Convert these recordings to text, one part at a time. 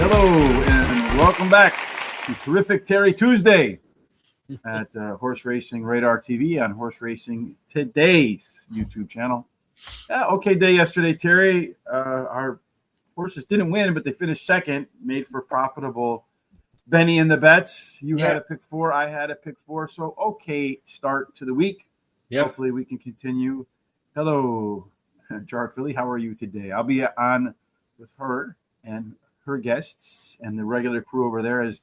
Hello and welcome back to Terrific Terry Tuesday at Horse Racing Radar TV on Horse Racing Today's YouTube channel. Okay day yesterday, Terry. Our horses didn't win, but they finished second, made for profitable Bennie in the bets. You had a pick four, I had a pick four. So okay start to the week. Hopefully we can continue. Hello, Jar Philly. How are you today? I'll be on with her and her guests and the regular crew over there as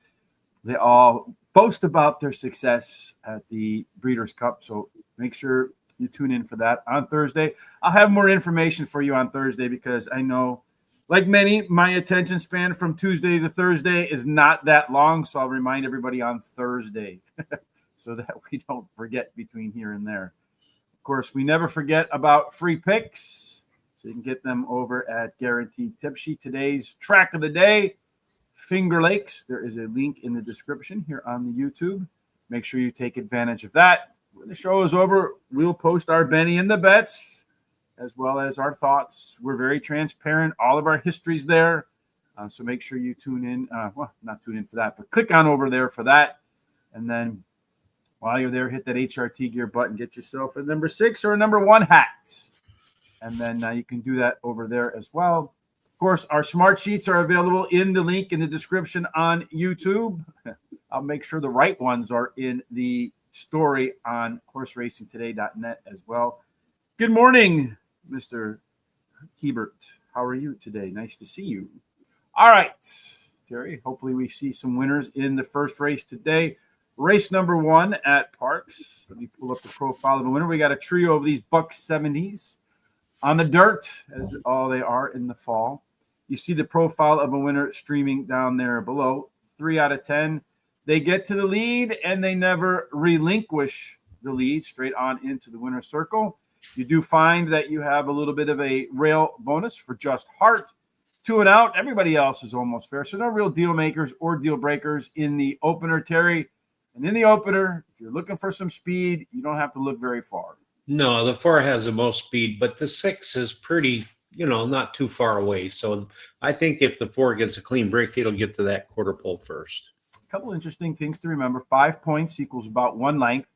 they all boast about their success at the Breeders' Cup. So make sure you tune in for that on Thursday. I'll have more information for you on Thursday because I know, like many, my attention span from Tuesday to Thursday is not that long. So I'll remind everybody on Thursday so that we don't forget between here and there. Of course, we never forget about free picks. So you can get them over at Guaranteed Tip Sheet. Today's track of the day, Finger Lakes. There is a link in the description here on the YouTube. Make sure you take advantage of that. When the show is over, we'll post our Bennie in the bets as well as our thoughts. We're very transparent. All of our history's there. So make sure you tune in. Well, not tune in for that, but click on over there for that. And then while you're there, hit that HRT gear button. Get yourself a number 6 or a number 1 hat. And then you can do that over there as well. Of course, our smart sheets are available in the link in the description on YouTube. I'll make sure the right ones are in the story on horseracingtoday.net as well. Good morning, Mr. Hebert. How are you today? Nice to see you. All right, Terry, hopefully we see some winners in the first race today. Race number 1 at Parx. Let me pull up the profile of the winner. We got a trio of these buck 70s. On the dirt, as all they are in the fall. You see the profile of a winner streaming down there below. 3 out of 10. They get to the lead, and they never relinquish the lead straight on into the winner's circle. You do find that you have a little bit of a rail bonus for Just Heart. 2 and out. Everybody else is almost fair. So no real deal makers or deal breakers in the opener, Terry. And in the opener, if you're looking for some speed, you don't have to look very far. No, the 4 has the most speed, but the 6 is pretty, not too far away. So I think if the 4 gets a clean break, it'll get to that quarter pole first. A couple interesting things to remember. 5 points equals about 1 length.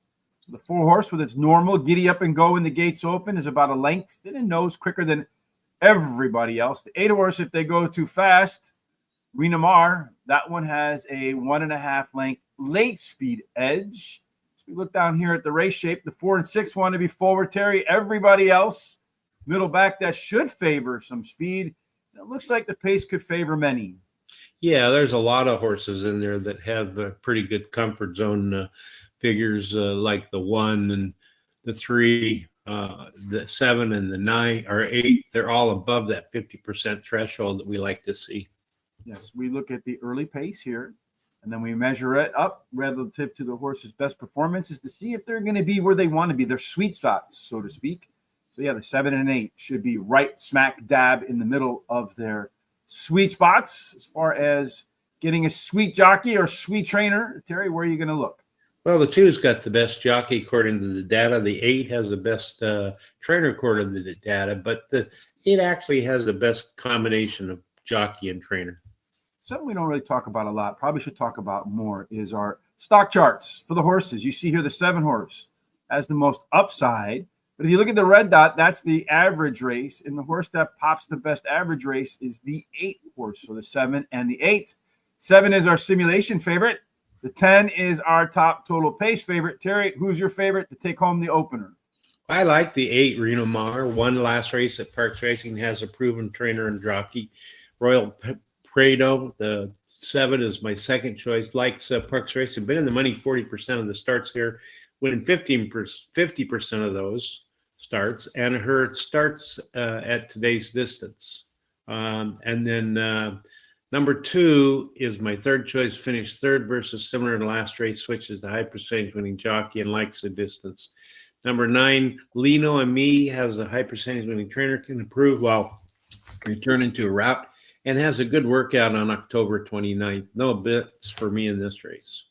So the 4 horse with its normal giddy up and go when the gates open is about a length and a nose quicker than everybody else. The 8 horse, if they go too fast, Rena Mar, that one has a 1.5 length late speed edge. We look down here at the race shape. The 4 and 6 want to be forward, Terry. Everybody else, middle back, that should favor some speed. It looks like the pace could favor many. Yeah, there's a lot of horses in there that have pretty good comfort zone figures, like the 1 and the 3, the 7 and the 9 or 8. They're all above that 50% threshold that we like to see. Yes, we look at the early pace here. And then we measure it up relative to the horse's best performances to see if they're going to be where they want to be, their sweet spots, so to speak. So, yeah, the 7 and 8 should be right smack dab in the middle of their sweet spots. As far as getting a sweet jockey or sweet trainer, Terry, where are you going to look? Well, the 2's got the best jockey according to the data. The 8 has the best trainer according to the data, but the 8 actually has the best combination of jockey and trainer. Something we don't really talk about a lot, probably should talk about more, is our stock charts for the horses. You see here the 7 horse has the most upside. But if you look at the red dot, that's the average race. And the horse that pops the best average race is the 8 horse. So the 7 and the 8. 7 is our simulation favorite. The 10 is our top total pace favorite. Terry, who's your favorite to take home the opener? I like the 8, Rena Mar. Won last race at Parx Racing, has a proven trainer and jockey. Royal Prado, the 7 is my second choice. Likes Parx Racing. Been in the money 40% of the starts here, winning 50% of those starts, and her starts at today's distance. And then number 2 is my third choice. Finished 3rd versus similar to last race. Switches to high percentage winning jockey and likes the distance. Number 9, Lino and Me has a high percentage winning trainer, can improve while returning to a route. And has a good workout on October 29th. No bits for me in this race.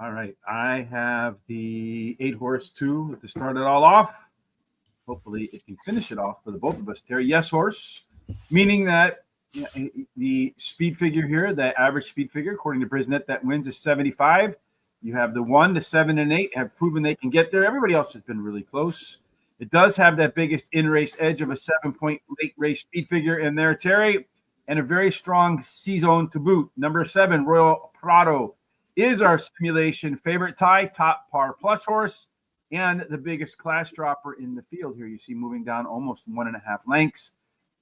All right. I have the 8 horse 2 to start it all off. Hopefully it can finish it off for the both of us, Terry. Yes horse, meaning that Yeah, the speed figure here, the average speed figure, according to Brisnet, that wins is 75. You have the 1, the 7, and 8 have proven they can get there. Everybody else has been really close. It does have that biggest in-race edge of a 7-point late race speed figure in there, Terry, and a very strong C-zone to boot. Number 7, Royal Prado, is our simulation favorite top par plus horse and the biggest class dropper in the field here. You see moving down almost 1.5 lengths.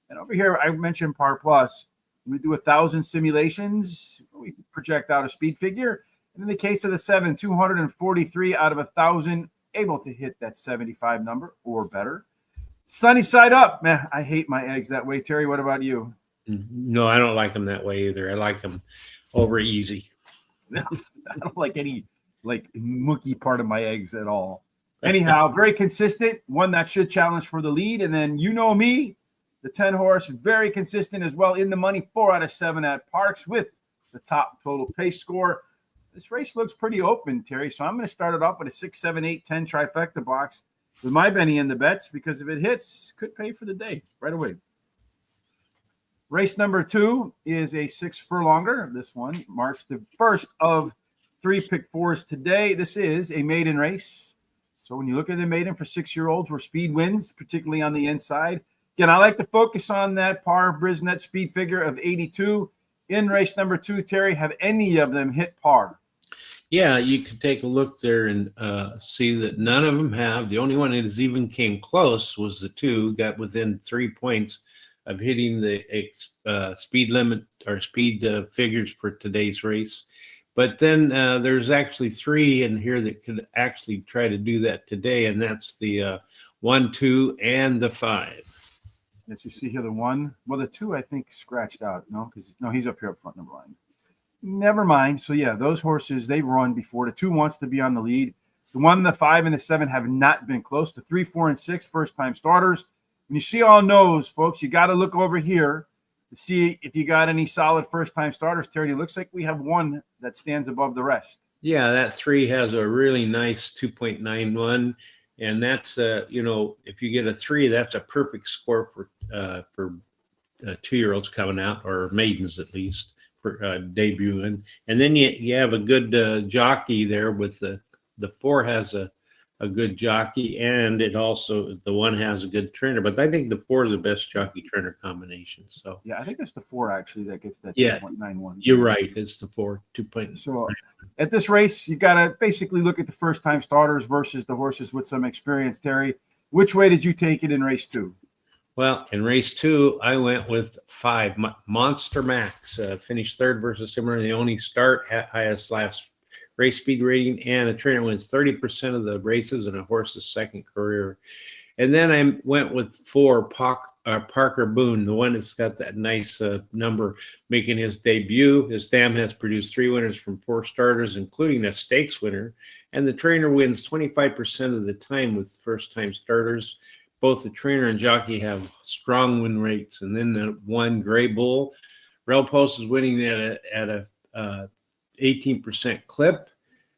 And over here, I mentioned par plus. We do 1,000 simulations. We project out a speed figure. And in the case of the 7, 243 out of 1,000 able to hit that 75 number or better. Sunny side up. Man, I hate my eggs that way. Terry, what about you? No, I don't like them that way either. I like them over easy. I don't like any mucky part of my eggs at all. Anyhow, very consistent. One that should challenge for the lead. And then you know me, the 10 horse, very consistent as well, in the money, 4 out of 7 at Parx with the top total pace score. This race looks pretty open, Terry. So I'm going to start it off with a 6, 7, 8, 10 trifecta box with my Bennie in the bets, because if it hits, could pay for the day right away. Race number 2 is a 6 furlonger. This one marks the first of 3 pick 4s today. This is a maiden race. So when you look at the maiden for 6-year-olds, where speed wins, particularly on the inside. Again, I like to focus on that par Brisnet speed figure of 82. In race number 2, Terry, have any of them hit par? Yeah, you can take a look there and see that none of them have. The only one that has even came close was the 2, got within 3 points of hitting the speed limit or speed figures for today's race. But then there's actually 3 in here that could actually try to do that today, and that's the 1, 2, and the 5. Yes, you see here the 1. Well, the 2, I think, scratched out. No, he's up here up front, number 9. Never mind. So, yeah, those horses, they've run before. The 2 wants to be on the lead. The 1, the 5, and the 7 have not been close. The 3, 4, and 6, first-time starters. When you see all nose, folks, you got to look over here to see if you got any solid first-time starters, Terry. It looks like we have one that stands above the rest. Yeah, that 3 has a really nice 2.91, and that's if you get a 3, that's a perfect score for 2-year-olds coming out, or maidens at least, for debuting. And then you have a good jockey there with the 4 has a good jockey, and it also, the 1 has a good trainer. But I think the 4 is the best jockey trainer combination. So yeah, I think it's the 4 actually that gets that 2.91. You're right. It's the 4, 2. So at this race, you got to basically look at the first time starters versus the horses with some experience. Terry, which way did you take it in race 2? Well, in race 2, I went with 5. Monster Max finished 3rd versus similar. The only start, highest last race speed rating, and a trainer wins 30% of the races in a horse's second career. And then I went with 4, Parker Boone, the one that's got that nice number, making his debut. His dam has produced 3 winners from 4 starters, including a stakes winner. And the trainer wins 25% of the time with first-time starters. Both the trainer and jockey have strong win rates. And then the 1, Gray Bull, Rail Post is winning at a 18% clip,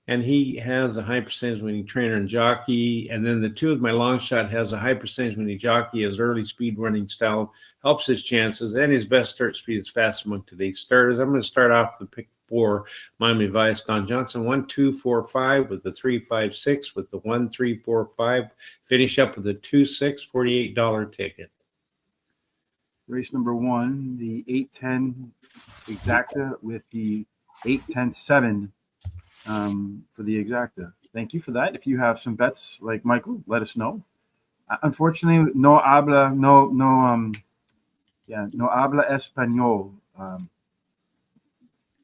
and he has a high percentage winning trainer and jockey. And then the 2 of my long shot has a high percentage winning jockey. His early speed running style helps his chances, and his best start speed is fast among today's starters. I'm going to start off the pick 4, Miami Vice, Don Johnson, 1, 2, 4, 5 with the 3, 5, 6 with the 1, 3, 4, 5. Finish up with the 2, 6, $48 ticket. Race number 1, the 8-10 exacta with the 8-10-7 for the exacta. Thank you for that. If you have some bets like Michael, let us know. Unfortunately, no habla español.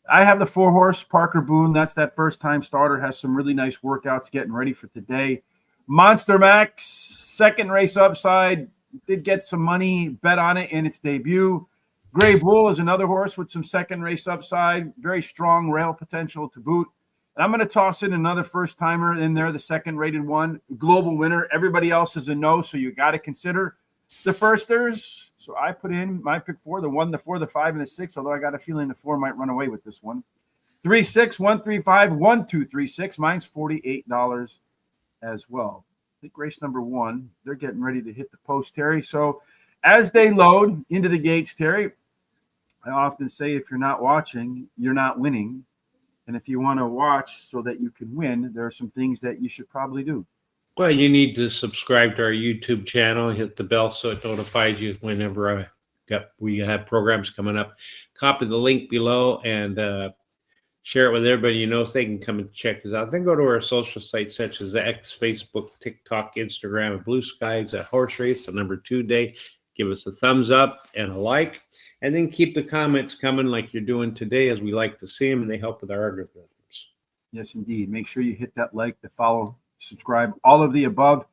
I have the 4 horse Parker Boone. That's that first time starter. Has some really nice workouts getting ready for today. Monster Max, second race upside. Did get some money, bet on it in its debut. Gray Bull is another horse with some second race upside. Very strong rail potential to boot. And I'm going to toss in another first timer in there, the second rated one, global winner. Everybody else is a no, so you got to consider the firsters. So I put in my pick 4, the 1, the 4, the 5, and the 6, although I got a feeling the 4 might run away with this one. 3, 6, 1, 3, 5, 1, 2, 3, 6. Mine's $48 as well. I think race number 1, they're getting ready to hit the post, Terry. So as they load into the gates, Terry, I often say if you're not watching, you're not winning. And if you want to watch so that you can win, there are some things that you should probably do. Well, you need to subscribe to our YouTube channel, hit the bell so it notifies you whenever we have programs coming up. Copy the link below and share it with everybody you know so they can come and check us out. Then go to our social sites such as X, Facebook, TikTok, Instagram, and Blue Skies at Horse Race, the number 2 day. Give us a thumbs up and a like. And then keep the comments coming like you're doing today, as we like to see them, and they help with our algorithms. Yes, indeed. Make sure you hit that like, the follow, subscribe, all of the above.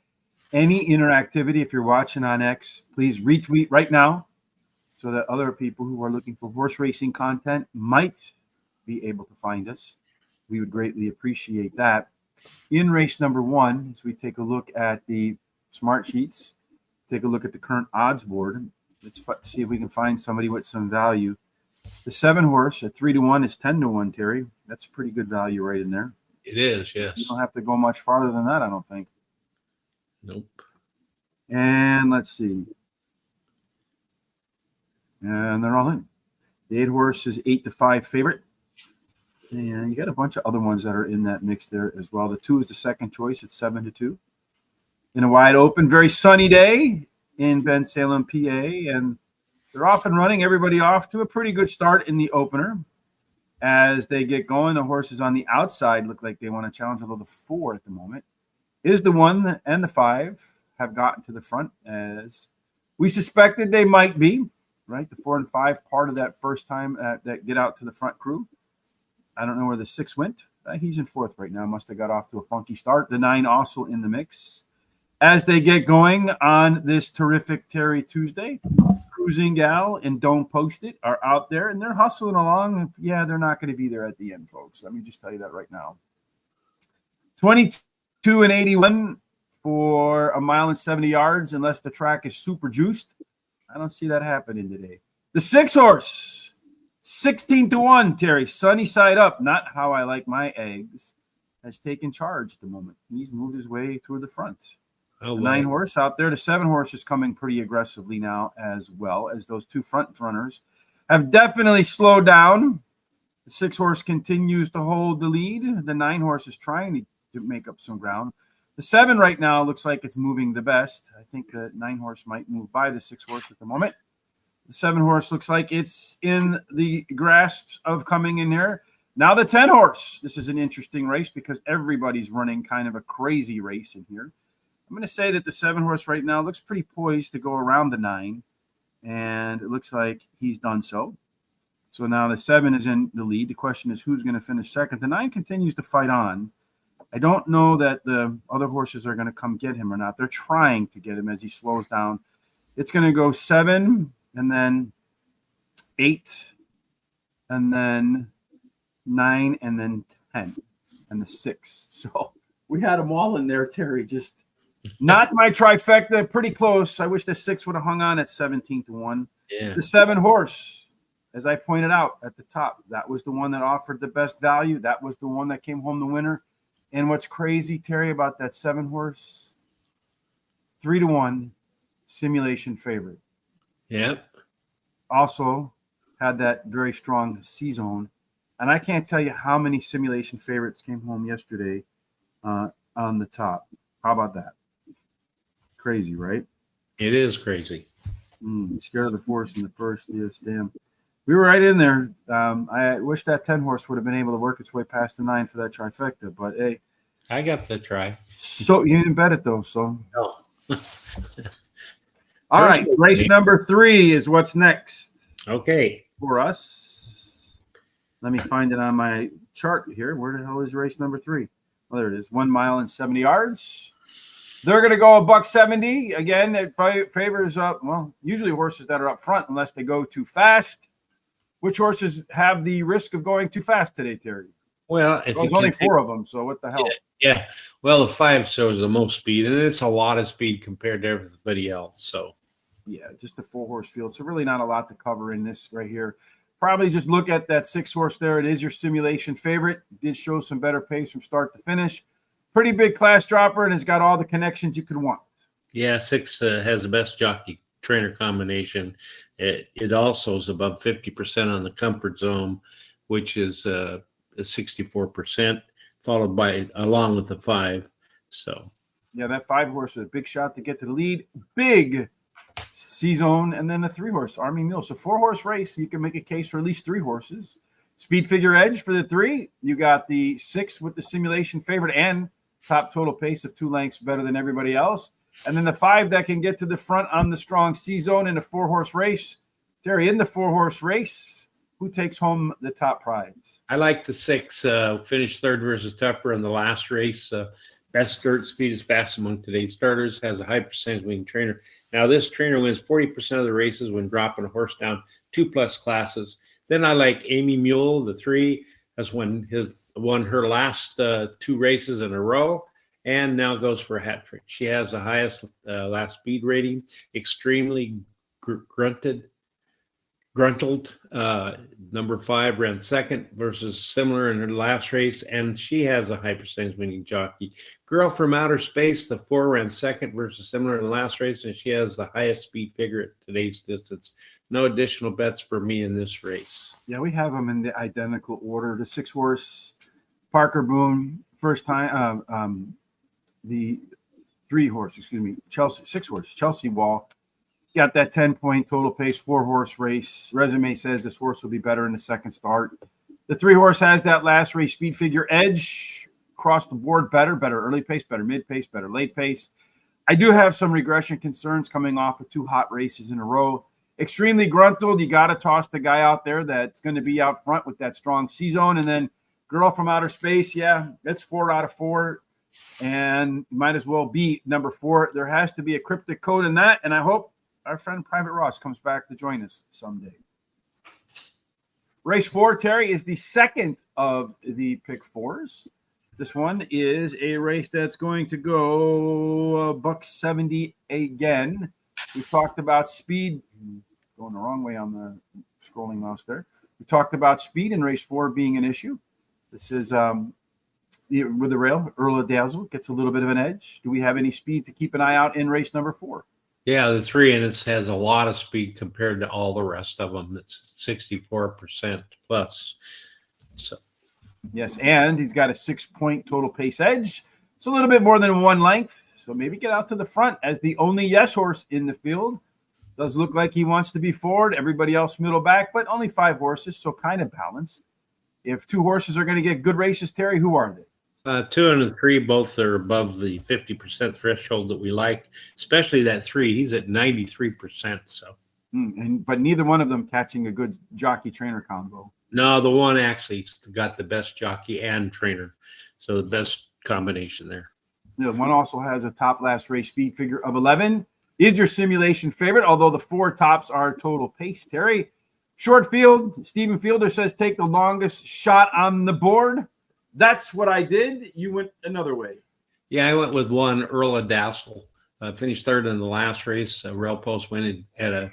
Any interactivity, if you're watching on X, please retweet right now so that other people who are looking for horse racing content might be able to find us. We would greatly appreciate that. In race number 1, as we take a look at the smart sheets, take a look at the current odds board. Let's see if we can find somebody with some value. The 7 horse at 3-1 is 10-1, Terry. That's a pretty good value right in there. It is, yes. You don't have to go much farther than that, I don't think. Nope. And let's see. And they're all in. The 8 horse is 8-5 favorite. And you got a bunch of other ones that are in that mix there as well. The 2 is the second choice at 7-2. In a wide open, very sunny day in Bensalem, PA, and they're off and running. Everybody off to a pretty good start in the opener. As they get going, the horses on the outside look like they want to challenge, although the 4 at the moment is the 1 and the 5 have gotten to the front, as we suspected they might be, right? The 4 and 5 part of that first time that get out to the front crew. I don't know where the 6 went. He's in 4th right now. Must have got off to a funky start. The 9 also in the mix. As they get going on this terrific Terry Tuesday, Cruising Gal and Don't Post It are out there, and they're hustling along. Yeah, they're not going to be there at the end, folks. Let me just tell you that right now. 22 and 81 for a mile and 70 yards, unless the track is super juiced. I don't see that happening today. The 6 horse, 16-1, Terry, sunny side up, not how I like my eggs, has taken charge at the moment. He's moved his way toward the front. Oh, the 9 horse out there. The 7 horse is coming pretty aggressively now, as well as those 2 front runners have definitely slowed down. The 6 horse continues to hold the lead. The 9 horse is trying to make up some ground. The 7 right now looks like it's moving the best. I think the 9 horse might move by the 6 horse at the moment. The 7 horse looks like it's in the grasp of coming in there. Now the 10 horse. This is an interesting race because everybody's running kind of a crazy race in here. I'm going to say that the 7 horse right now looks pretty poised to go around the 9, and it looks like he's done so. So now the 7 is in the lead. The question is who's going to finish second. The 9 continues to fight on. I don't know that the other horses are going to come get him or not. They're trying to get him as he slows down. It's going to go 7 and then 8 and then 9 and then 10 and the 6. So we had them all in there, Terry, just – not my trifecta, pretty close. I wish the 6 would have hung on at 17-1. Yeah. The 7 horse, as I pointed out at the top, that was the one that offered the best value. That was the one that came home the winner. And what's crazy, Terry, about that 7 horse, 3-1 simulation favorite. Yep. Also had that very strong C-zone. And I can't tell you how many simulation favorites came home yesterday on the top. How about that? Crazy, right? It is crazy. Scared of the force in the first. Yes, damn. We were right in there. I wish that 10 horse would have been able to work its way past the 9 for that trifecta, but hey. I got the try. So you didn't bet it though, so. No. All right, race number 3 is what's next. Okay. For us. Let me find it on my chart here. Where the hell is race number 3? Oh, there it is. 1 mile and 70 yards. They're going to go $170. Again, it favors up, well, usually horses that are up front unless they go too fast. Which horses have the risk of going too fast today, Terry? Well, there's only 4 of them, so what the hell? Yeah. Well, the 5 shows the most speed, and it's a lot of speed compared to everybody else. So, yeah, just the 4 horse field. So really not a lot to cover in this right here. Probably just look at that 6 horse there. It is your simulation favorite. It did show some better pace from start to finish. Pretty big class dropper, and has got all the connections you could want. Yeah, 6 has the best jockey trainer combination. It also is above 50% on the comfort zone, which is 64%, followed by along with the 5. So yeah, that 5 horse is a big shot to get to the lead. Big C-Zone, and then the 3 horse Army Mule. So 4 horse race, you can make a case for at least 3 horses. Speed figure edge for the 3. You got the 6 with the simulation favorite and top total pace of 2 lengths better than everybody else. And then the 5 that can get to the front on the strong C-Zone in a 4 horse race. Terry, in the 4 horse race, who takes home the top prize? I like the 6, finished third versus Tupper in the last race. Best dirt speed is fast among today's starters, has a high percentage winning trainer. Now, this trainer wins 40% of the races when dropping a horse down 2+ classes. Then I like Amy Mule, the 3, has won her last 2 races in a row and now goes for a hat trick. She has the highest last speed rating, extremely gruntled. Number 5 ran second versus similar in her last race, and she has a high percentage winning jockey. Girl from Outer Space, the 4 ran second versus similar in the last race, and she has the highest speed figure at today's distance. No additional bets for me in this race. Yeah, we have them in the identical order. The 6 horse Parker Boone, first time. The 3 horse, Chelsea 6 horse Chelsea Wall. Got that 10-point total pace, 4 horse race. Resume says this horse will be better in the second start. The 3 horse has that last race speed figure edge across the board, better early pace, better mid pace, better late pace. I do have some regression concerns coming off of 2 hot races in a row. Extremely gruntled. You got to toss the guy out there that's going to be out front with that strong C-Zone. And then Girl from Outer Space, yeah, that's 4 out of 4. And might as well be number 4. There has to be a cryptic code in that, and I hope our friend Private Ross comes back to join us someday. Race 4, Terry, is the second of the pick 4s. This one is a race that's going to go $170 again. We've talked about speed. Going the wrong way on the scrolling mouse there. We talked about speed in race 4 being an issue. This is with the rail. Earl Dazzle gets a little bit of an edge. Do we have any speed to keep an eye out in race number 4? Yeah, the 3 in it has a lot of speed compared to all the rest of them. It's 64% plus. So, yes, and he's got a 6-point total pace edge. It's a little bit more than 1 length. So maybe get out to the front as the only yes horse in the field. Does look like he wants to be forward. Everybody else middle back, but only 5 horses, so kind of balanced. If 2 horses are going to get good races, Terry, who are they? 2 and the 3, both are above the 50% threshold that we like, especially that 3. He's at 93%. So, but neither one of them catching a good jockey trainer combo. No, the 1 actually got the best jockey and trainer, so the best combination there. The 1 also has a top last race speed figure of 11. Is your simulation favorite? Although the 4 tops are total pace. Terry, short field. Stephen Fielder says take the longest shot on the board. That's what I did. You went another way. Yeah, I went with 1, Earl of Dazzle. Finished third in the last race. Rail Post went at a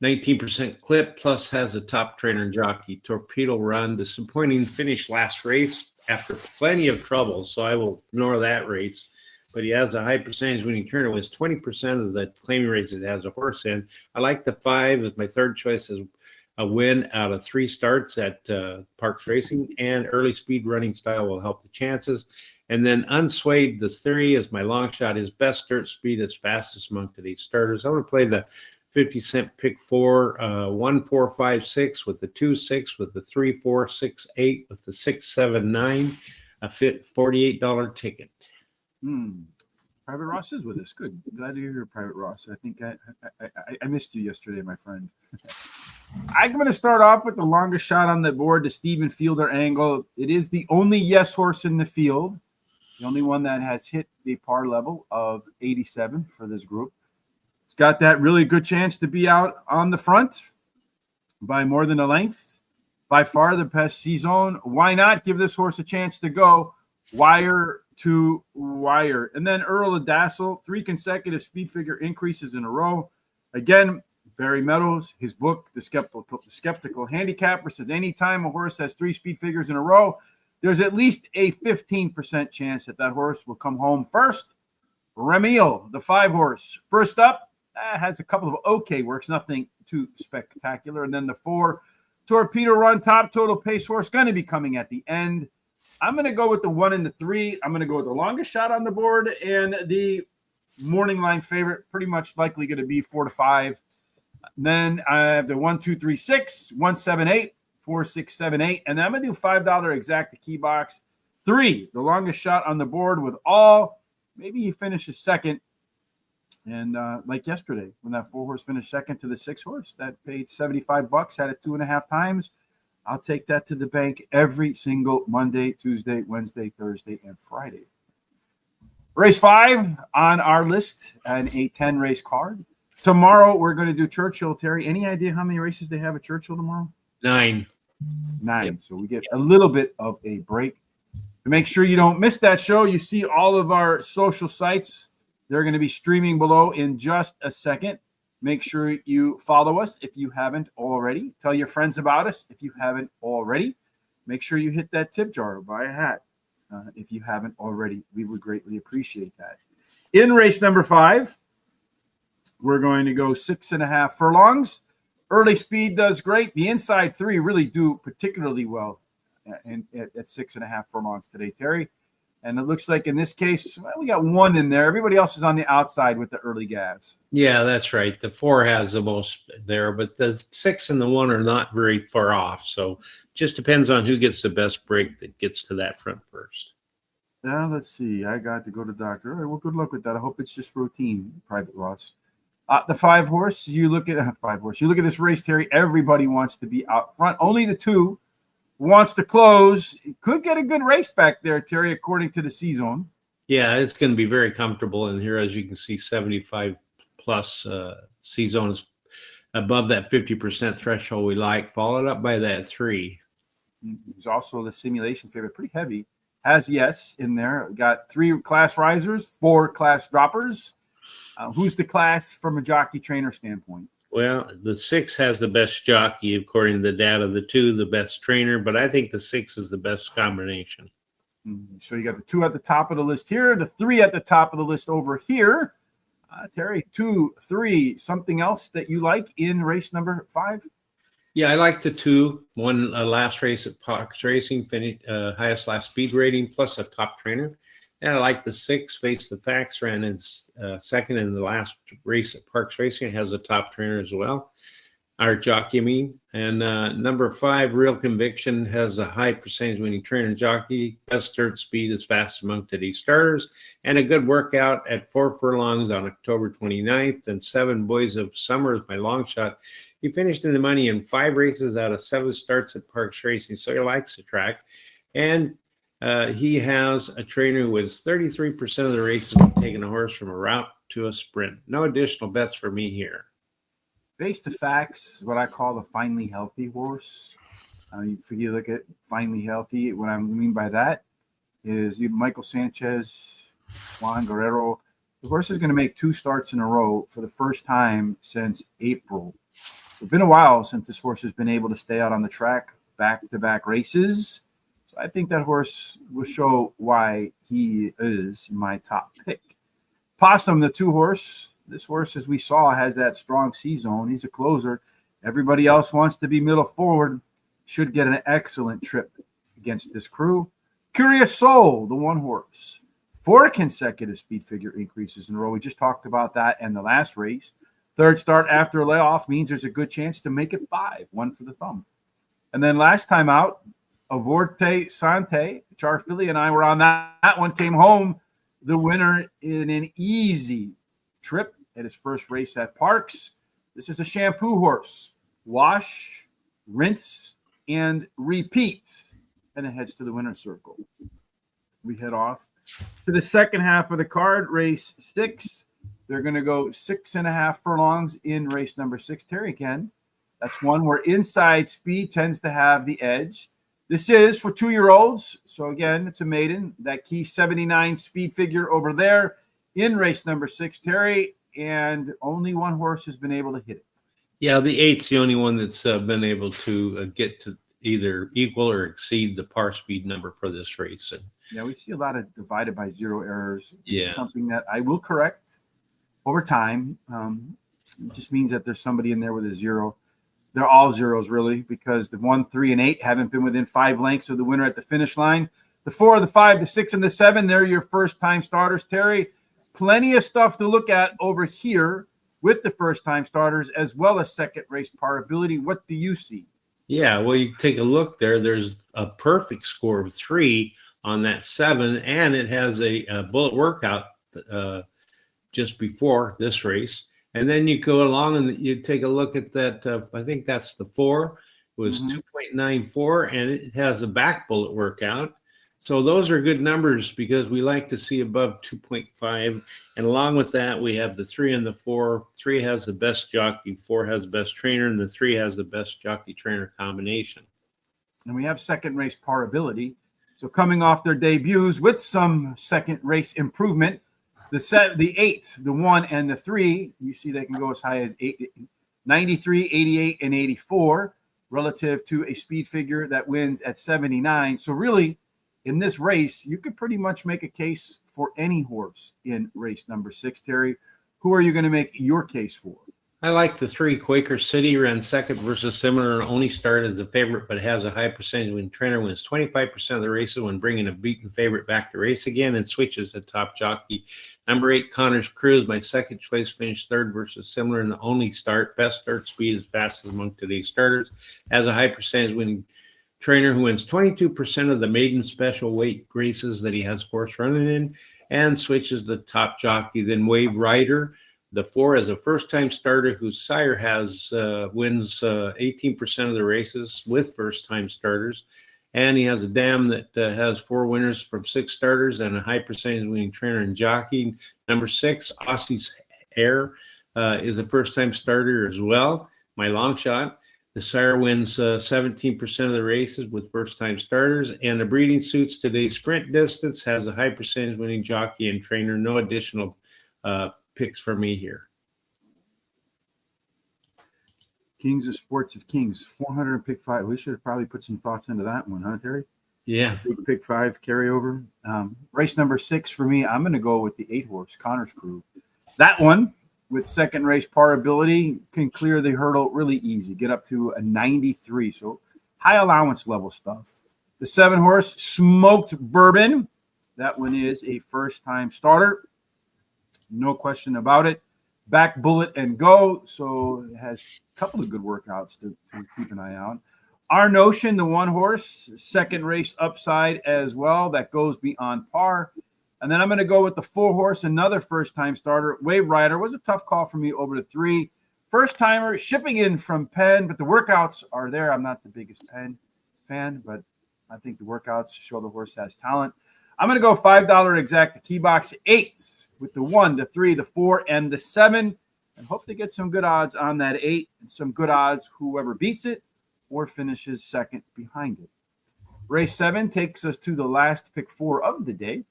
19% clip, plus has a top trainer and jockey. Torpedo Run, disappointing finish last race after plenty of trouble, so I will ignore that race. But he has a high percentage winning trainer, wins 20% of the claiming race it has a horse in. I like the 5 as my third choice as a win out of 3 starts at Parx Racing, and early speed running style will help the chances. And then Unswayed, the 3 is my long shot. His best dirt speed is fastest among today's starters. I'm going to play the 50-cent pick 4, 1, 4, 5, 6 with the 2, 6 with the 3, 4, 6, 8 with the 6, 7, 9. A fit $48 ticket. Private Ross is with us. Good. Glad to hear you, Private Ross. I think I missed you yesterday, my friend. I'm going to start off with the longest shot on the board, the Stephen Fielder angle. It is the only yes horse in the field, the only one that has hit the par level of 87 for this group. It's got that really good chance to be out on the front by more than a length. By far the best C-Zone. Why not give this horse a chance to go wire to wire? And then Earl of Dazzle, 3 consecutive speed figure increases in a row. Again, Barry Meadows, his book, The Skeptical Handicapper, says anytime a horse has 3 speed figures in a row, there's at least a 15% chance that horse will come home first. Remiel, the 5 horse. First up, has a couple of okay works, nothing too spectacular. And then the 4, Torpedo Run, top total pace horse, going to be coming at the end. I'm going to go with the 1 and the 3. I'm going to go with the longest shot on the board, and the morning line favorite, pretty much likely going to be 4 to 5. Then I have the 1, 2, 3, 6, 1, 7, 8, 4, 6, 7, 8. And then I'm going to do $5 exact the key box. 3, the longest shot on the board with all. Maybe he finishes second. And like yesterday, when that 4 horse finished second to the 6 horse, that paid $75, had it 2.5 times. I'll take that to the bank every single Monday, Tuesday, Wednesday, Thursday, and Friday. Race 5 on our list, and a 10 race card. Tomorrow, we're going to do Churchill. Terry, any idea how many races they have at Churchill tomorrow? 9. 9. Yep. So we get a little bit of a break. To make sure you don't miss that show, you see all of our social sites. They're going to be streaming below in just a second. Make sure you follow us if you haven't already. Tell your friends about us if you haven't already. Make sure you hit that tip jar or buy a hat if you haven't already. We would greatly appreciate that. In race number 5, we're going to go 6.5 furlongs. Early speed does great. The inside 3 really do particularly well at 6.5 furlongs today, Terry. And it looks like in this case, well, we got 1 in there. Everybody else is on the outside with the early gas. Yeah, that's right. The 4 has the most there, but the 6 and the 1 are not very far off. So just depends on who gets the best break that gets to that front first. Now, let's see. I got to go to doctor. All right, well, good luck with that. I hope it's just routine, Private Ross. The 5 horse, you look at 5 horse. You look at this race, Terry. Everybody wants to be out front. Only the 2 wants to close. Could get a good race back there, Terry, according to the C-Zone. Yeah, it's going to be very comfortable in here. As you can see, 75 plus C-Zone is above that 50% threshold we like, followed up by that 3. He's also the simulation favorite, pretty heavy. Has yes in there. Got 3 class risers, 4 class droppers. Who's the class from a jockey trainer standpoint? Well, the 6 has the best jockey, according to the data. The 2, the best trainer, but I think the 6 is the best combination. So you got the 2 at the top of the list here, the 3 at the top of the list over here. Terry, 2, 3, something else that you like in race number 5? Yeah, I like the 2. Won last race at Parx Racing, finished highest last speed rating, plus a top trainer. And I like the 6, Face the Facts, ran in second in the last race at Parx Racing. Has a top trainer as well. Our jockey, I mean. And number 5, Real Conviction, has a high percentage winning trainer jockey. Best third speed is fast among today's starters. And a good workout at 4 furlongs on October 29th. And 7 Boys of Summer is my long shot. He finished in the money in 5 races out of 7 starts at Parx Racing. So he likes the track. And he has a trainer who wins 33% of the races when taking a horse from a route to a sprint. No additional bets for me here. Face the Facts, what I call the finely healthy horse. If you look at finely healthy, what I mean by that is Michael Sanchez, Juan Guerrero. The horse is going to make 2 starts in a row for the first time since April. It's been a while since this horse has been able to stay out on the track back-to-back races. So I think that horse will show why he is my top pick. Possum, the 2 horse. This horse, as we saw, has that strong C-Zone. He's a closer. Everybody else wants to be middle forward. Should get an excellent trip against this crew. Curious Soul, the 1 horse. 4 consecutive speed figure increases in a row. We just talked about that in the last race. 3rd start after a layoff means there's a good chance to make it 5. 1 for the thumb. And then last time out, Avorte Sante, Char Philly and I were on that. That one came home the winner in an easy trip at his first race at Parx. This is a shampoo horse. Wash, rinse, and repeat. And it heads to the winner's circle. We head off to the second half of the card, race 6. They're going to go 6.5 furlongs in race number 6. Terry again. That's one where inside speed tends to have the edge. This is for 2-year-olds. So again, it's a maiden. That key 79 speed figure over there in race number 6, Terry, and only 1 horse has been able to hit it. Yeah, the 8's the only one that's been able to get to either equal or exceed the par speed number for this race. And yeah, we see a lot of divided by 0 errors. This yeah, is something that I will correct over time. It just means that there's somebody in there with a 0. They're all zeros, really, because the 1, 3, and 8 haven't been within 5 lengths of the winner at the finish line. The 4, the 5, the 6, and the 7, they're your first-time starters. Terry, plenty of stuff to look at over here with the first-time starters, as well as second race par ability. What do you see? Yeah, well, you take a look there. There's a perfect score of 3 on that 7, and it has a bullet workout just before this race. And then you go along and you take a look at that. I think that's the 4. It was 2.94, and it has a back bullet workout. So those are good numbers because we like to see above 2.5. And along with that, we have the 3 and the 4. 3 has the best jockey, 4 has the best trainer, and the 3 has the best jockey-trainer combination. And we have second race par ability. So coming off their debuts with some second race improvement, the 8, the 1, and the 3, you see they can go as high as 93, 88, and 84 relative to a speed figure that wins at 79. So really, in this race, you could pretty much make a case for any horse in race number 6, Terry. Who are you going to make your case for? I like the 3. Quaker City ran second versus similar and only started as a favorite, but has a high percentage when trainer wins 25% of the races when bringing a beaten favorite back to race again and switches to top jockey. Number 8, Connors Cruz, my second choice, finished third versus similar in the only start. Best start speed is fastest among today's starters. Has a high percentage winning trainer who wins 22% of the maiden special weight races that he has horse running in and switches the top jockey. Then Wave Rider, the 4, is a first-time starter whose sire has wins 18% of the races with first-time starters. And he has a dam that has 4 winners from 6 starters and a high percentage winning trainer and jockey. Number 6, Aussie's Air, is a first-time starter as well. My long shot. The sire wins 17% of the races with first-time starters, and the breeding suits today's sprint distance, has a high percentage winning jockey and trainer. No additional picks for me here. Kings of Sports of Kings, 400 pick 5. We should have probably put some thoughts into that one, huh, Terry? Yeah. Big pick 5 carryover. Race number 6 for me, I'm going to go with the 8 horse, Connors Crew. That one, with second race par ability, can clear the hurdle really easy, get up to a 93. So high allowance level stuff. The 7 horse, Smoked Bourbon. That one is a first-time starter. No question about it. Back bullet and go. So it has a couple of good workouts to keep an eye out. Our Notion, the 1 horse, second race upside as well. That goes beyond par. And then I'm going to go with the 4 horse, another first-time starter. Wave Rider was a tough call for me over the 3. First-timer, shipping in from Penn, but the workouts are there. I'm not the biggest Penn fan, but I think the workouts show the horse has talent. I'm going to go $5 exact, the key box 8 with the 1, the 3, the 4, and the 7, and hope to get some good odds on that 8 and some good odds whoever beats it or finishes second behind it. Race 7 takes us to the last pick 4 of the day.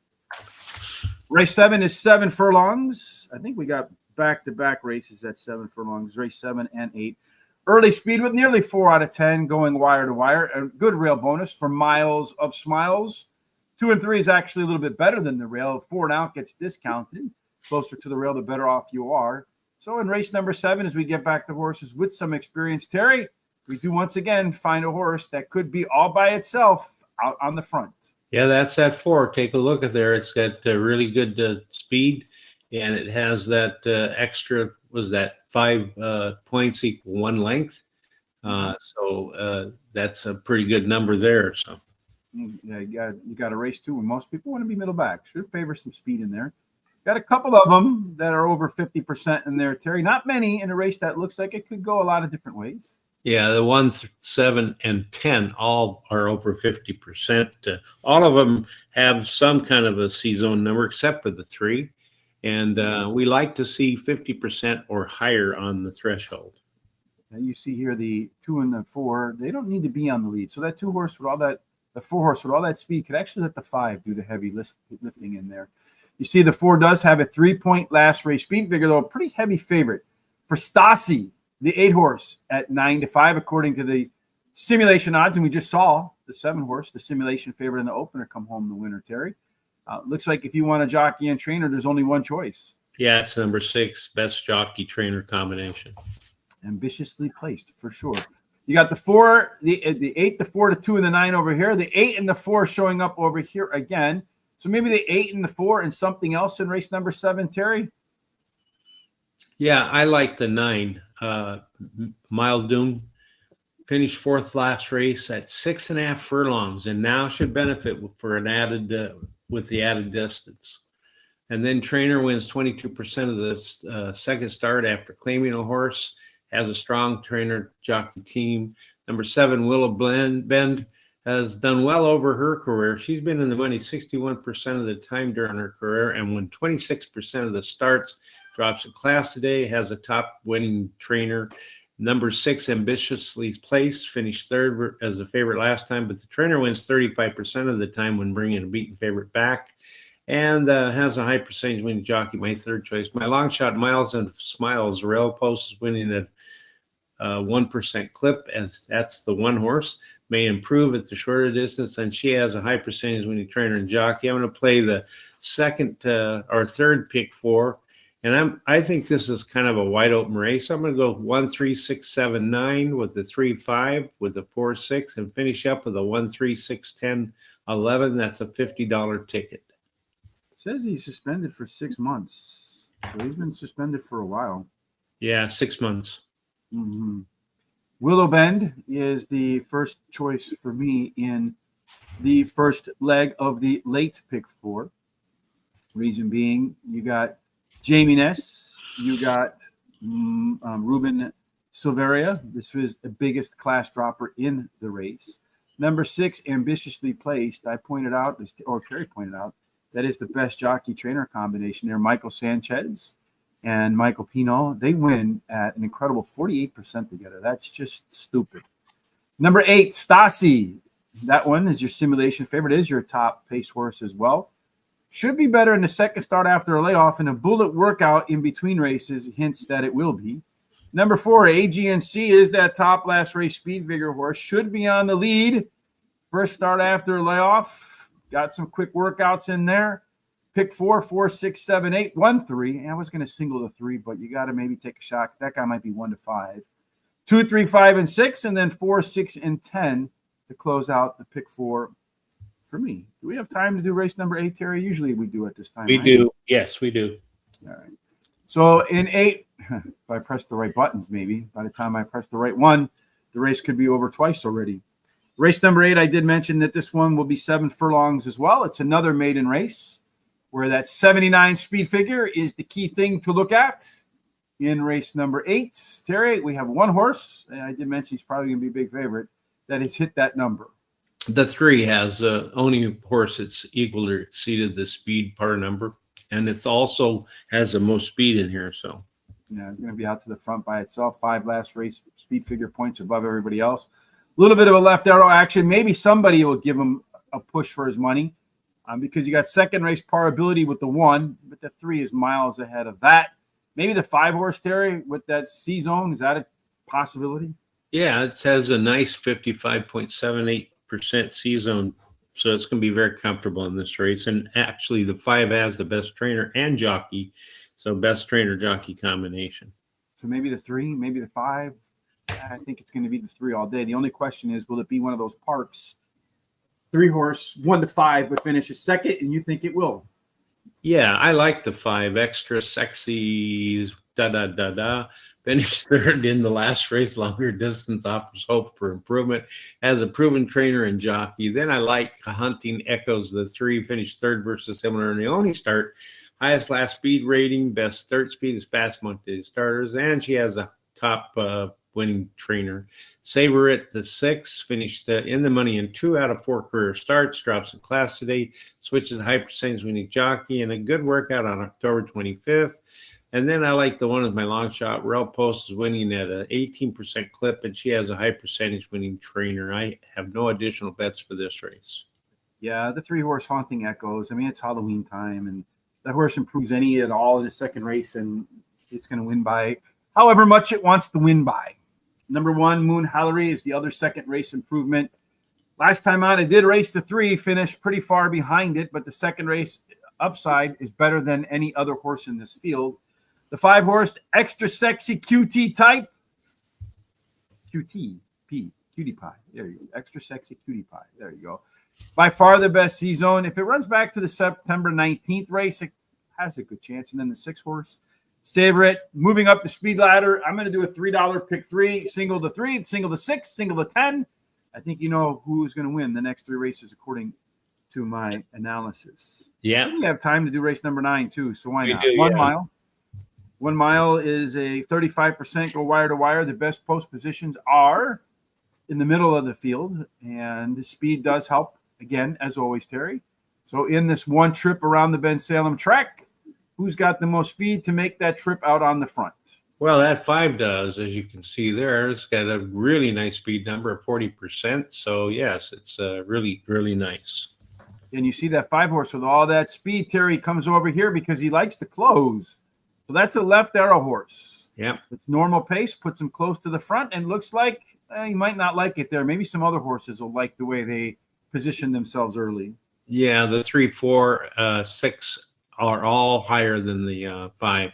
Race 7 is 7 furlongs. I think we got back-to-back races at 7 furlongs, race 7 and 8. Early speed with nearly 4 out of 10 going wire to wire. A good rail bonus for Miles of Smiles. 2 and 3 is actually a little bit better than the rail. 4 and out gets discounted. Closer to the rail, the better off you are. So in race number 7, as we get back to horses with some experience, Terry, we do once again find a horse that could be all by itself out on the front. Yeah, that's that 4. Take a look at there. It's got really good speed, and it has that extra, was that 5 points equal 1 length. So that's a pretty good number there. So yeah, you got a race 2, and most people want to be middle back. Should favor some speed in there. Got a couple of them that are over 50% in there, Terry. Not many in a race that looks like it could go a lot of different ways. Yeah, the 1, 7, and 10 all are over 50%. All of them have some kind of a C-zone number except for the 3. And we like to see 50% or higher on the threshold. And you see here the 2 and the 4, they don't need to be on the lead. So that 2 horse with all that, the 4 horse with all that speed could actually let the 5 do the heavy lifting in there. You see the 4 does have a 3-point last race speed figure, though a pretty heavy favorite. For Stassi, the 8 horse at 9-5, according to the simulation odds. And we just saw the 7 horse, the simulation favorite in the opener, come home the winner, Terry. Looks like if you want a jockey and trainer, there's only one choice. Yeah, it's number 6, best jockey trainer combination. Ambitiously placed for sure. You got the 4, the 8, the 4, the 2, and the 9 over here. The 8 and the 4 showing up over here again. So maybe the 8 and the 4 and something else in race number 7, Terry? Yeah, I like the 9. Mildoon finished 4th last race at 6.5 furlongs, and now should benefit for an added with the added distance. And then Trainer wins 22% of the second start after claiming a horse. Has a strong trainer jockey team. Number 7, Willow Bend has done well over her career. She's been in the money 61% of the time during her career, and won 26% of the starts. Drops a class today. Has a top winning trainer. Number 6, Ambitiously Placed, finished 3rd as a favorite last time, but the trainer wins 35% of the time when bringing a beaten favorite back. And has a high percentage winning jockey, my 3rd choice. My long shot, Miles and Smiles, Rail Post is winning at 1% clip, as that's the 1 horse. May improve at the shorter distance, and she has a high percentage winning trainer and jockey. I'm going to play the 2nd or 3rd pick 4, and I think this is kind of a wide open race. I'm going to go 1, 3, 6, 7, 9 with the 3, 5 with the 4, 6, and finish up with a 1, 3, 6, 10, 11. That's a $50 ticket. It says he's suspended for 6 months. So he's been suspended for a while. Yeah, 6 months. Mm-hmm. Willow Bend is the first choice for me in the first leg of the late pick 4. Reason being, you got Jamie Ness, you got Ruben Silveria. This was the biggest class dropper in the race. Number 6, Ambitiously Placed. I pointed out, or Terry pointed out, that is the best jockey trainer combination there. Michael Sanchez and Michael Pino, they win at an incredible 48% together. That's just stupid. Number 8, Stasi. That one is your simulation favorite, is your top pace horse as well. Should be better in the second start after a layoff, and a bullet workout in between races hints that it will be. Number 4, AGNC is that top last race speed figure horse. Should be on the lead. First start after a layoff. Got some quick workouts in there. Pick 4, 4, 6, 7, 8, 1, 3. I was going to single the 3, but you got to maybe take a shot. That guy might be 1 to 5. 2, 3, 5, and 6, and then 4, 6, and 10 to close out the pick 4 for me. Do we have time to do race number 8, Terry? Usually we do at this time. We do. Yes, we do. All right. So in 8, if I press the right buttons, maybe by the time I press the right one, the race could be over twice already. Race number 8, I did mention that this one will be 7 furlongs as well. It's another maiden race where that 79 speed figure is the key thing to look at. In race number 8, Terry, we have 1 horse, and I did mention he's probably going to be a big favorite, that has hit that number. The 3 has only horse that's equal or exceeded the speed par number, and it's also has the most speed in here. So, yeah, it's going to be out to the front by itself. 5 last race speed figure points above everybody else. A little bit of a left arrow action. Maybe somebody will give him a push for his money because you got second race par ability with the 1, but the 3 is miles ahead of that. Maybe the 5 horse, Terry, with that C zone. Is that a possibility? Yeah, it has a nice 55.78% C zone. So it's going to be very comfortable in this race. And actually, the 5 has the best trainer and jockey. So best trainer jockey combination. So maybe the 3, maybe the 5. I think it's going to be the 3 all day. The only question is, will it be one of those Parx 3 horse 1 to 5, but finishes second? And you think it will? Yeah, I like the 5. Extra sexy, Finished 3rd in the last race. Longer distance offers hope for improvement. Has a proven trainer and jockey. Then I like Hunting Echoes. The 3 finished 3rd versus similar in the only start. Highest last speed rating. Best start speed is fast monthly starters. And she has a top winning trainer. Savor It, the 6, finished in the money in 2 out of 4 career starts. Drops in class today. Switches to high percentage winning jockey. And a good workout on October 25th. And then I like the one with my long shot. Rail Post is winning at an 18% clip, and she has a high percentage winning trainer. I have no additional bets for this race. Yeah, the 3 horse Haunting Echoes. I mean, it's Halloween time, and that horse improves any at all in the second race, and it's going to win by however much it wants to win by. Number 1, Moon Hallery, is the other second race improvement. Last time out, it did race the 3, finished pretty far behind it, but the second race upside is better than any other horse in this field. The 5 horse, Extra Sexy QT Type. QT, P, Cutie Pie. There you go. Extra Sexy Cutie Pie. There you go. By far the best C-Zone. If it runs back to the September 19th race, it has a good chance. And then the 6 horse, Savor It. Moving up the speed ladder, I'm going to do a $3 pick 3, single to 3, single to 6, single to 10. I think you know who's going to win the next 3 races according to my analysis. Yeah. We have time to do race number 9 too, so why not? do, 1 yeah. mile. 1 mile is a 35% go wire to wire. The best post positions are in the middle of the field, and the speed does help, again, as always, Terry. So in this one trip around the Ben Salem track, who's got the most speed to make that trip out on the front? Well, that 5 does, as you can see there. It's got a really nice speed number of 40%. So, yes, it's really, really nice. And you see that 5 horse with all that speed, Terry comes over here because he likes to close. So that's a left arrow horse. Yeah. It's normal pace, puts him close to the front, and looks like he might not like it there. Maybe some other horses will like the way they position themselves early. Yeah, the 3, 4, 6 are all higher than the 5.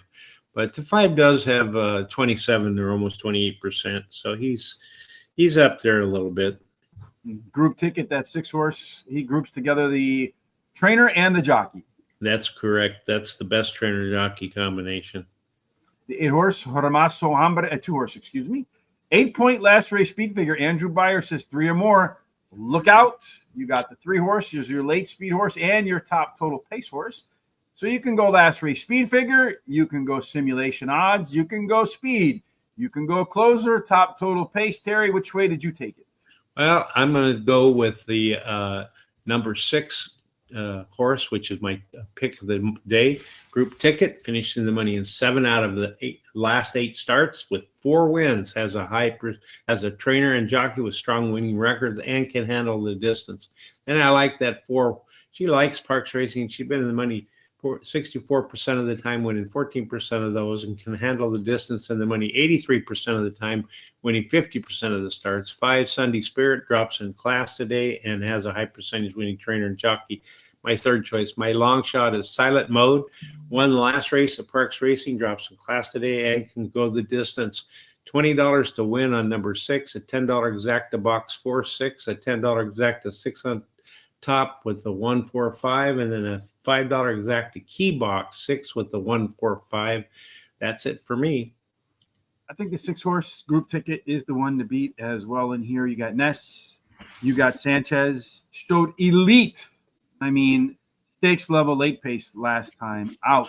But the 5 does have 27 or almost 28%. So he's up there a little bit. Group ticket, that 6 horse, he groups together the trainer and the jockey. That's correct. That's the best trainer jockey combination. The 8 horse, Hermoso Hambre, 2 horse, excuse me. 8-point last race speed figure. Andrew Beyer says 3 or more. Look out. You got the 3 horse, here's your late speed horse, and your top total pace horse. So you can go last race speed figure. You can go simulation odds. You can go speed. You can go closer, top total pace. Terry, which way did you take it? Well, I'm going to go with the number 6 horse, which is my pick of the day. Group ticket, finishing the money in 7 out of the last 8 starts with 4 wins. Has a trainer and jockey with strong winning records and can handle the distance. And I like that 4. She likes Parx Racing. She's been in the money 64% of the time, winning 14% of those, and can handle the distance and the money 83% of the time, winning 50% of the starts. 5 Sunday Spirit drops in class today and has a high percentage winning trainer and jockey. My 3rd choice. My long shot is Silent Mode. Won the last race at Parx Racing, drops in class today and can go the distance. $20 to win on number 6, a $10 exacta box 4-6, a $10 exacta 6 on top with the 145, and then a $5 exacta key box 6 with the 145. That's it for me. I think the 6 horse group ticket is the one to beat as well. In here, you got Ness, you got Sanchez, showed elite. I mean, stakes level late pace last time out.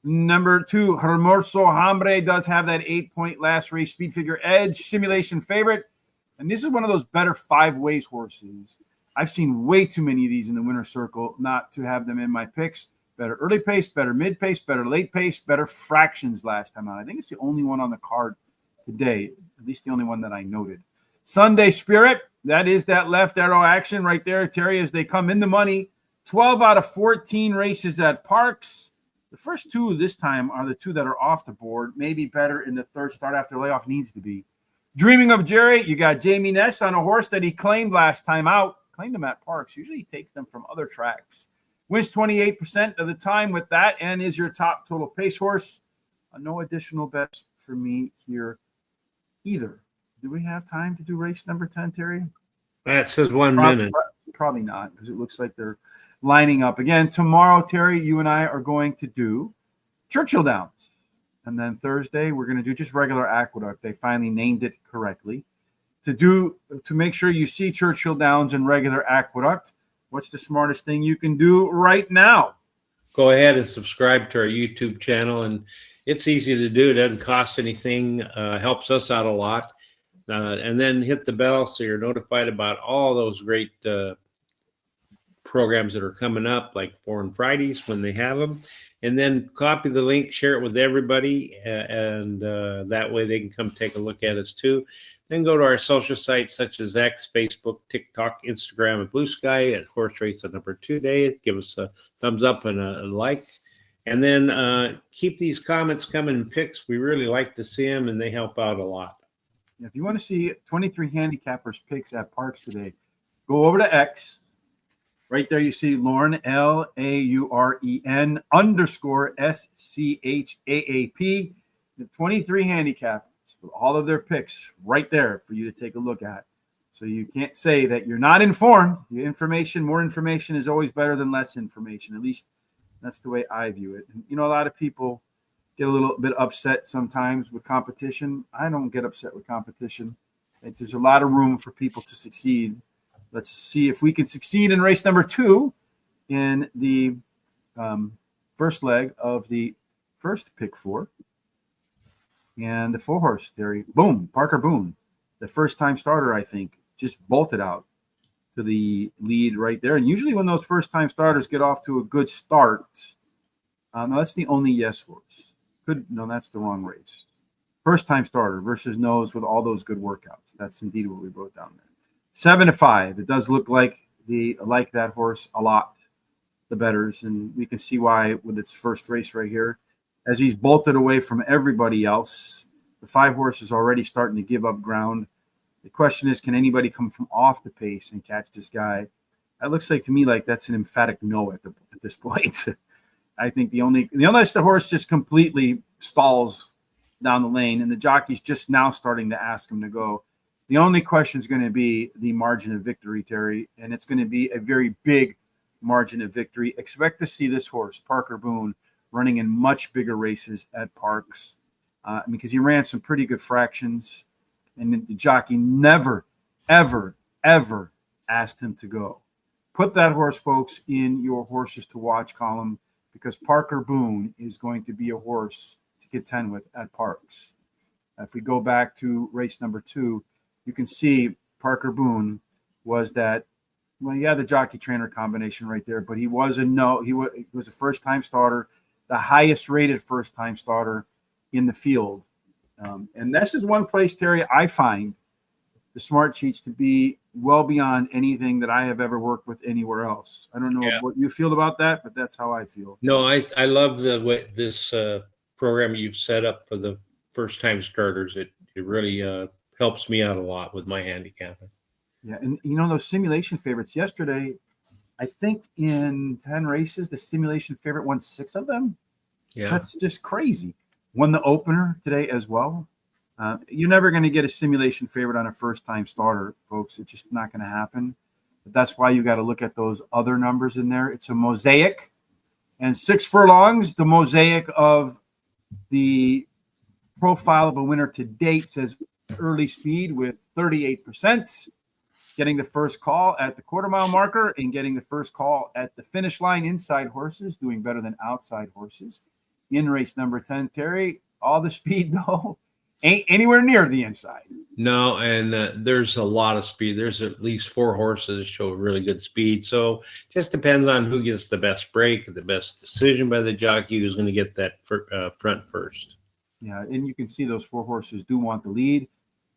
Number 2, Hermoso Hambre does have that 8-point last race speed figure edge, simulation favorite. And this is one of those better 5 ways horses. I've seen way too many of these in the winner's circle not to have them in my picks. Better early pace, better mid pace, better late pace, better fractions last time out. I think it's the only one on the card today, at least the only one that I noted. Sunday Spirit, that is that left arrow action right there, Terry, as they come in the money. 12 out of 14 races at Parx. The first 2 this time are the 2 that are off the board. Maybe better in the 3rd start after layoff needs to be. Dreaming of Jerry, you got Jamie Ness on a horse that he claimed last time out. Claimed him at Parx. Usually he takes them from other tracks. Wins 28% of the time with that and is your top total pace horse. No additional bets for me here either. Do we have time to do race number 10, Terry? That says 1 minute. Probably not, because it looks like they're lining up. Again, tomorrow, Terry, you and I are going to do Churchill Downs. And then Thursday, we're going to do just regular Aqueduct. They finally named it correctly. To make sure you see Churchill Downs and regular Aqueduct, what's the smartest thing you can do right now? Go ahead and subscribe to our YouTube channel. And it's easy to do. It doesn't cost anything. Helps us out a lot. And then hit the bell so you're notified about all those great programs that are coming up, like Foreign Fridays when they have them. And then copy the link, share it with everybody, and that way they can come take a look at us too. Then go to our social sites such as X, Facebook, TikTok, Instagram, and Blue Sky at Horse Race number 2 Day. Give us a thumbs up and a like. And then keep these comments coming in picks. We really like to see them, and they help out a lot. If you want to see 23 handicappers picks at Parx today, go over to X, Right there, you see Lauren, LAUREN _ SCHAAP. 23 handicap, all of their picks right there for you to take a look at. So you can't say that you're not informed. The information, more information is always better than less information. At least that's the way I view it. And, you know, a lot of people get a little bit upset sometimes with competition. I don't get upset with competition. There's a lot of room for people to succeed. Let's see if we can succeed in race number 2 in the first leg of the first pick 4. And the 4-horse, Terry. Boom, Parker Boone, the first-time starter, I think, just bolted out to the lead right there. And usually when those first-time starters get off to a good start, no, that's the only yes horse. No, that's the wrong race. First-time starter versus nose with all those good workouts. That's indeed what we wrote down there. 7-5. It does look like like that horse a lot, the bettors, and we can see why with its first race right here. As he's bolted away from everybody else, the 5-horse is already starting to give up ground. The question is, can anybody come from off the pace and catch this guy? That looks like to me like that's an emphatic no at this point. I think unless the horse just completely stalls down the lane and the jockey's just now starting to ask him to go, the only question is going to be the margin of victory, Terry, and it's going to be a very big margin of victory. Expect to see this horse, Parker Boone, running in much bigger races at Parx because he ran some pretty good fractions, and the jockey never, ever, ever asked him to go. Put that horse, folks, in your horses to watch column because Parker Boone is going to be a horse to contend with at Parx. If we go back to race number 2, you can see Parker Boone was that, well, yeah, the jockey trainer combination right there, but he was a first-time starter, the highest rated first-time starter in the field. And this is one place, Terry, I find the smart sheets to be well beyond anything that I have ever worked with anywhere else. I don't know what you feel about that, but that's how I feel. No, I love the way this program you've set up for the first-time starters. It really helps me out a lot with my handicapping. Yeah, and you know those simulation favorites yesterday, I think in 10 races, the simulation favorite won 6 of them. Yeah. That's just crazy. Won the opener today as well. You're never going to get a simulation favorite on a first-time starter, folks. It's just not going to happen. But that's why you got to look at those other numbers in there. It's a mosaic. And 6 furlongs, the mosaic of the profile of a winner to date says early speed with 38%. Getting the first call at the quarter-mile marker and getting the first call at the finish line. Inside horses doing better than outside horses. In race number 10, Terry, all the speed, though, ain't anywhere near the inside. No, and there's a lot of speed. There's at least 4 horses that show really good speed. So just depends on who gets the best break, the best decision by the jockey, who's going to get that front first. Yeah, and you can see those 4 horses do want the lead.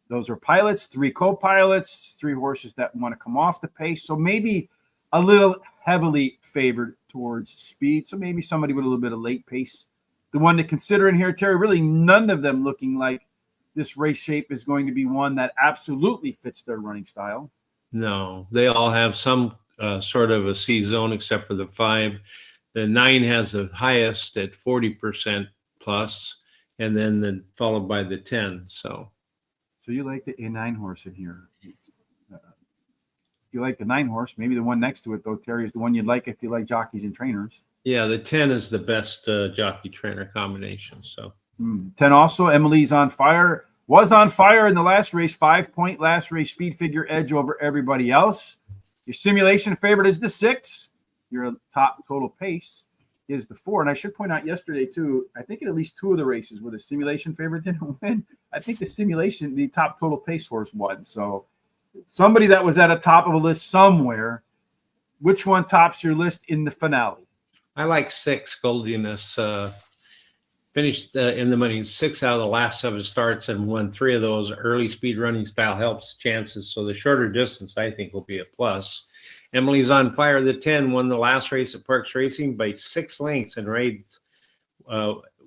Those are pilots, 3 co-pilots, 3 horses that want to come off the pace. So maybe a little heavily favored towards speed. So maybe somebody with a little bit of late pace. The one to consider in here, Terry, really none of them looking like this race shape is going to be one that absolutely fits their running style. No, they all have some sort of a C zone except for the 5. The 9 has the highest at 40% plus, and then followed by the 10. So you like the A9 horse in here. You like the 9 horse. Maybe the one next to it, though, Terry, is the one you'd like if you like jockeys and trainers. Yeah, the 10 is the best jockey trainer combination. So 10 also, Emily's on fire. Was on fire in the last race, 5-point last race speed figure edge over everybody else. Your simulation favorite is the 6. Your top total pace is the 4. And I should point out yesterday, too, I think in at least 2 of the races where the simulation favorite didn't win, I think the top total pace horse won. So somebody that was at a top of a list somewhere, which one tops your list in the finale? I like 6, Goldiness. Finished in the money 6 out of the last 7 starts and won 3 of those. Early speed running style helps chances. So the shorter distance, I think, will be a plus. Emily's on fire. The 10 won the last race at Parx Racing by 6 lengths and raids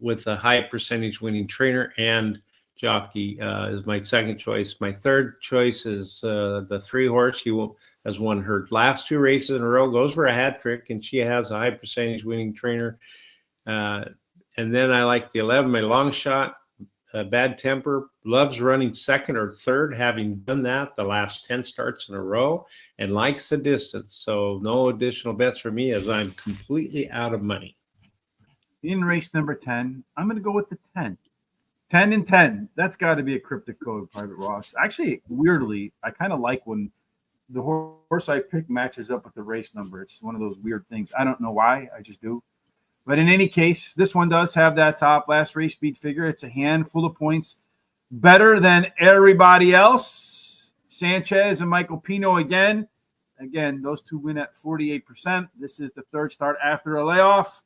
with a high percentage winning trainer and jockey is my second choice. My third choice is the 3-horse. She has won her last 2 races in a row, goes for a hat trick, and she has a high percentage winning trainer. And then I like the 11, my longshot. Bad temper, loves running second or third, having done that the last 10 starts in a row, and likes the distance. So no additional bets for me as I'm completely out of money. In race number 10, I'm going to go with the 10. 10 and 10. That's got to be a cryptic code, Private Ross. Actually, weirdly, I kind of like when the horse I pick matches up with the race number. It's one of those weird things. I don't know why. I just do. But in any case, this one does have that top last race speed figure. It's a handful of points better than everybody else. Sanchez and Michael Pino again. Again, those two win at 48%. This is the third start after a layoff.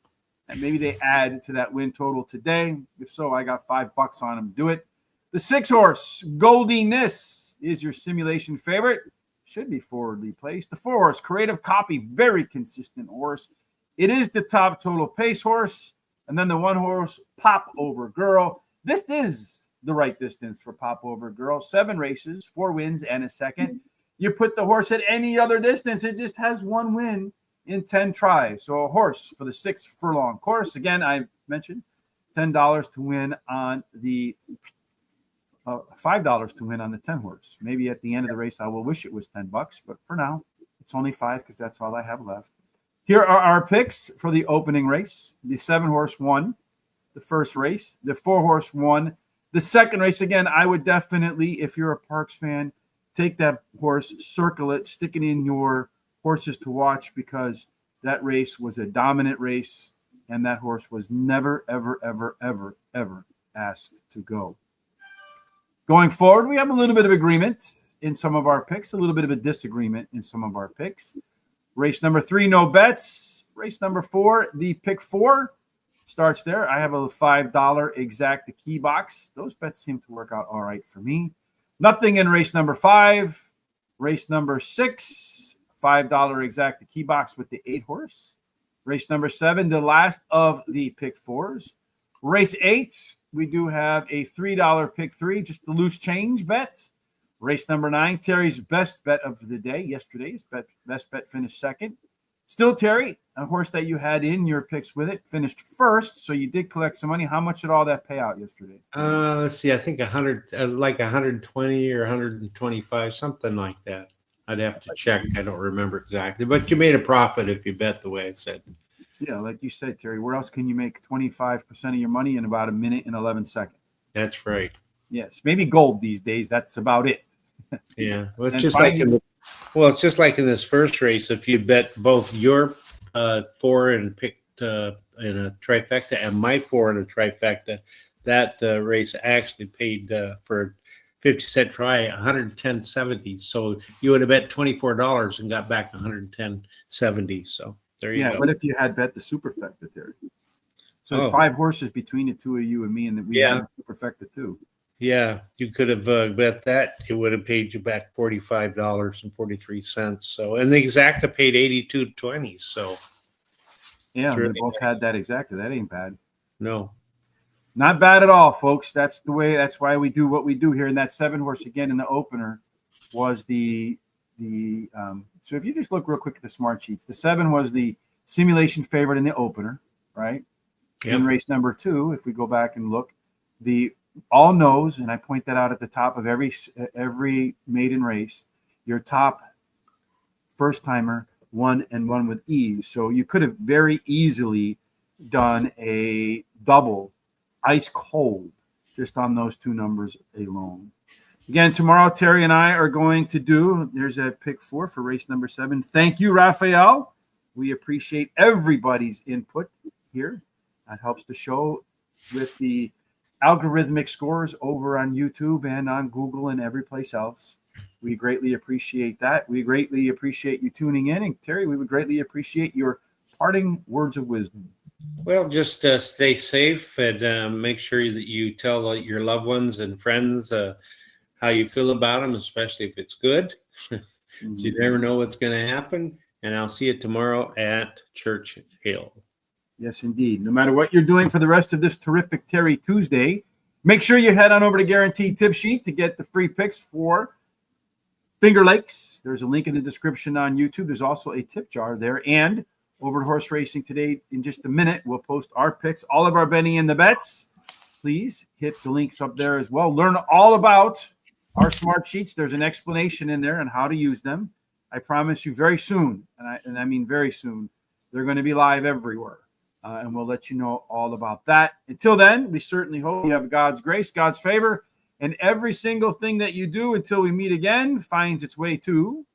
And maybe they add to that win total today. If so, I got $5 on them. Do it. The 6-horse, Goldiness, is your simulation favorite. Should be forwardly placed. The 4-horse, Creative Copy, very consistent horse. It is the top total pace horse. And then the 1-horse, Pop Over Girl. This is the right distance for Pop Over Girl. 7 races, 4 wins, and a second. You put the horse at any other distance, it just has 1 win in 10 tries. So a horse for the 6 furlong course. Again, I mentioned $10 to win on the $5 to win on the 10 horse. Maybe at the end of the race, I will wish it was $10, but for now, it's only 5 because that's all I have left. Here are our picks for the opening race. The 7-horse won the first race. The 4-horse won the second race. Again, I would definitely, if you're a Parx fan, take that horse, circle it, stick it in your horses to watch, because that race was a dominant race, and that horse was never, ever, ever, ever, ever asked to go. Going forward, we have a little bit of agreement in some of our picks, a little bit of a disagreement in some of our picks. Race number 3, no bets. Race number 4, the pick 4 starts there. I have a $5 exact key box. Those bets seem to work out all right for me. Nothing in race number 5. Race number 6, $5 exact key box with the 8-horse. Race number 7, the last of the pick 4s. Race 8, we do have a $3 pick 3, just the loose change bet. Race number 9, Terry's best bet of the day, yesterday's best bet finished second. Still, Terry, a horse that you had in your picks with it, finished first, so you did collect some money. How much did all that pay out yesterday? Let's see, I think 100, like 120 or 125, something like that. I'd have to check. I don't remember exactly, but you made a profit if you bet the way I said. Yeah, like you said, Terry, where else can you make 25% of your money in about 1 minute and 11 seconds? That's right. Yes, maybe gold these days. That's about it. Yeah, well, it's just like in this first race. If you bet both your 4 and picked in a trifecta and my 4 in a trifecta, that race actually paid for a 50-cent try $110.70. So you would have bet $24 and got back $110.70. So there you go. Yeah, what if you had bet the superfecta, Terry? So there's 5 horses between the two of you and me, and we had the superfecta too. Yeah, you could have bet that. It would have paid you back $45.43. So, and the exacta paid $82.20. So, yeah, we both had that exacta. That ain't bad. No, not bad at all, folks. That's the way. That's why we do what we do here. And that 7-horse again in the opener was the. So if you just look real quick at the smart sheets, the 7 was the simulation favorite in the opener, right? Yep. In race number 2, if we go back and look, the all knows, and I point that out at the top of every maiden race, your top first timer won with ease. So you could have very easily done a double ice cold just on those 2 numbers alone. Again, tomorrow Terry and I are going to do, there's a pick 4 for race number 7. Thank you, Raphael. We appreciate everybody's input here. That helps the show with the algorithmic scores over on YouTube and on Google and every place else. We greatly appreciate that. We greatly appreciate you tuning in. And Terry, we would greatly appreciate your parting words of wisdom. Well, just stay safe and make sure that you tell your loved ones and friends how you feel about them, especially if it's good. You never know what's going to happen. And I'll see you tomorrow at Church Hill. Yes, indeed. No matter what you're doing for the rest of this terrific Terry Tuesday, Make sure you head on over to Guaranteed Tip Sheet to get the free picks for Finger Lakes. There's a link in the description on YouTube. There's also a tip jar there. And over at Horse Racing today, in just a minute, we'll post our picks, all of our Bennie and the bets. Please hit the links up there as well. Learn all about our smart sheets. There's an explanation in there on how to use them. I promise you very soon, and I mean very soon, they're going to be live everywhere. And we'll let you know all about that. Until then, we certainly hope you have God's grace, God's favor, and every single thing that you do until we meet again finds its way to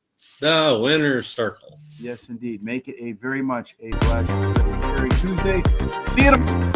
the winner's circle. Yes, indeed. Make it a very much a blessed Tuesday. See you tomorrow.